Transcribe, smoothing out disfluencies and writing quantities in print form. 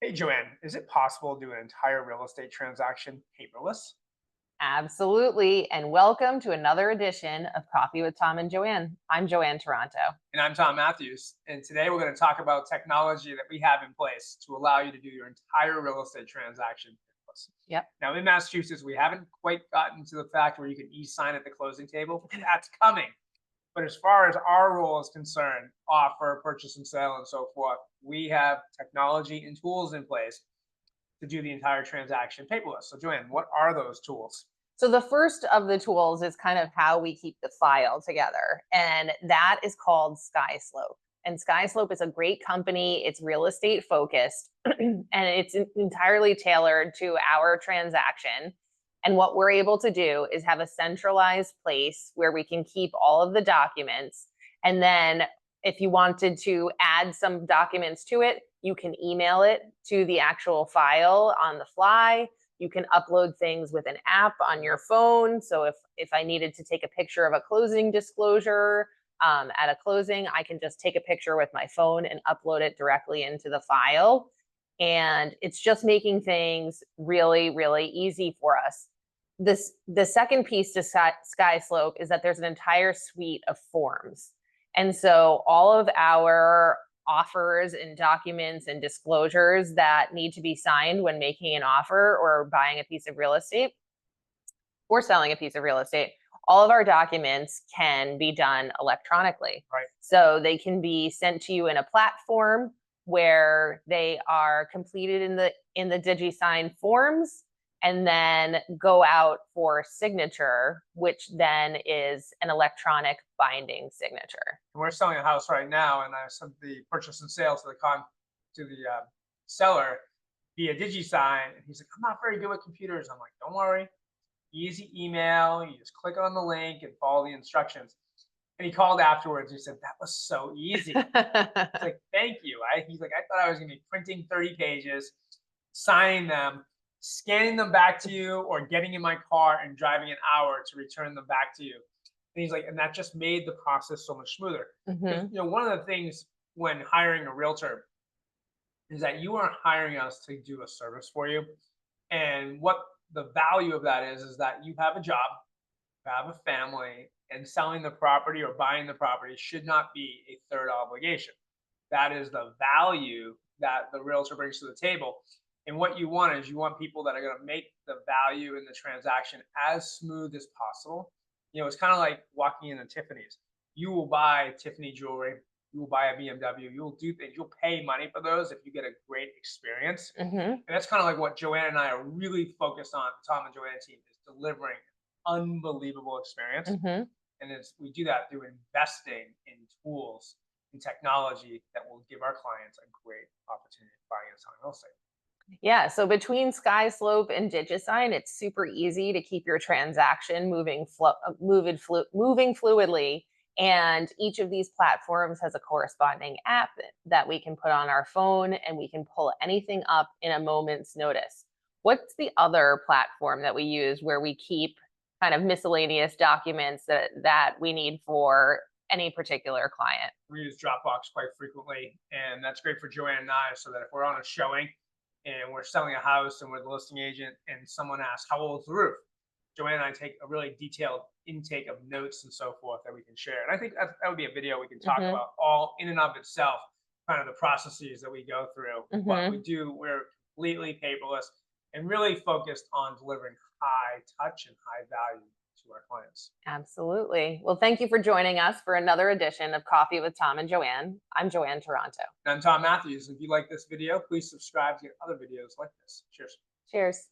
Hey, Joanne, is it possible to do an entire real estate transaction paperless? Absolutely. And welcome to another edition of Coffee with Tom and Joanne. I'm Joanne Taranto. And I'm Tom Matthews. And today we're going to talk about technology that we have in place to allow you to do your entire real estate transaction paperless. Yep. Now, in Massachusetts, we haven't quite gotten to the fact where you can e-sign at the closing table. That's coming. But as far as our role is concerned, offer, purchase and sale, and so forth, we have technology and tools in place to do the entire transaction paperless. So, Joanne, what are those tools? So the first of the tools is kind of how we keep the file together. And that is called Skyslope. And Skyslope is a great company. It's real estate focused and it's entirely tailored to our transaction. And what we're able to do is have a centralized place where we can keep all of the documents. And then if you wanted to add some documents to it, you can email it to the actual file on the fly. You can upload things with an app on your phone. So if I needed to take a picture of a closing disclosure at a closing, I can just take a picture with my phone and upload it directly into the file. And it's just making things really, really easy for us. The second piece to Skyslope is that there's an entire suite of forms. And so all of our offers and documents and disclosures that need to be signed when making an offer or buying a piece of real estate or selling a piece of real estate, all of our documents can be done electronically. Right. So they can be sent to you in a platform where they are completed in the Digisign forms and then go out for signature, which then is an electronic binding signature. We're selling a house right now, and I sent the purchase and sale to the seller via Digisign, and he's like, "I'm not very good with computers." I'm like, "Don't worry, easy email. You just click on the link and follow the instructions." And he called afterwards. He said, "That was so easy." It's like, "Thank you." He's like, "I thought I was going to be printing 30 pages, signing them, scanning them back to you, or getting in my car and driving an hour to return them back to you." And he's like, and that just made the process so much smoother. Because Mm-hmm. one of the things when hiring a realtor is that you are hiring us to do a service for you. And what the value of that is that you have a job, you have a family, and selling the property or buying the property should not be a third obligation. That is the value that the realtor brings to the table. And what you want is you want people that are going to make the value in the transaction as smooth as possible. It's kind of like walking into Tiffany's. You will buy Tiffany jewelry, you will buy a BMW, you'll do things, you'll pay money for those if you get a great experience. Mm-hmm. And that's kind of like what Joanne and I are really focused on. Tom and Joanne Team is delivering unbelievable experience. Mm-hmm. And we do that through investing in tools and technology that will give our clients a great opportunity to buy and sell real estate. Yeah, so between Skyslope and Digisign, it's super easy to keep your transaction moving fluidly. And each of these platforms has a corresponding app that we can put on our phone, and we can pull anything up in a moment's notice. What's the other platform that we use where we keep kind of miscellaneous documents that we need for any particular client? We use Dropbox quite frequently, and that's great for Joanne and I, so that if we're on a showing and we're selling a house and we're the listing agent and someone asks, "How old's the roof?" Joanne and I take a really detailed intake of notes and so forth that we can share. And I think that would be a video we can talk Mm-hmm. about all in and of itself, kind of the processes that we go through. What we Mm-hmm. do, we're completely paperless and really focused on delivering high touch and high value to our clients. Absolutely. Well, thank you for joining us for another edition of Coffee with Tom and Joanne. I'm Joanne Taranto. And I'm Tom Matthews. If you like this video, please subscribe to get other videos like this. Cheers. Cheers.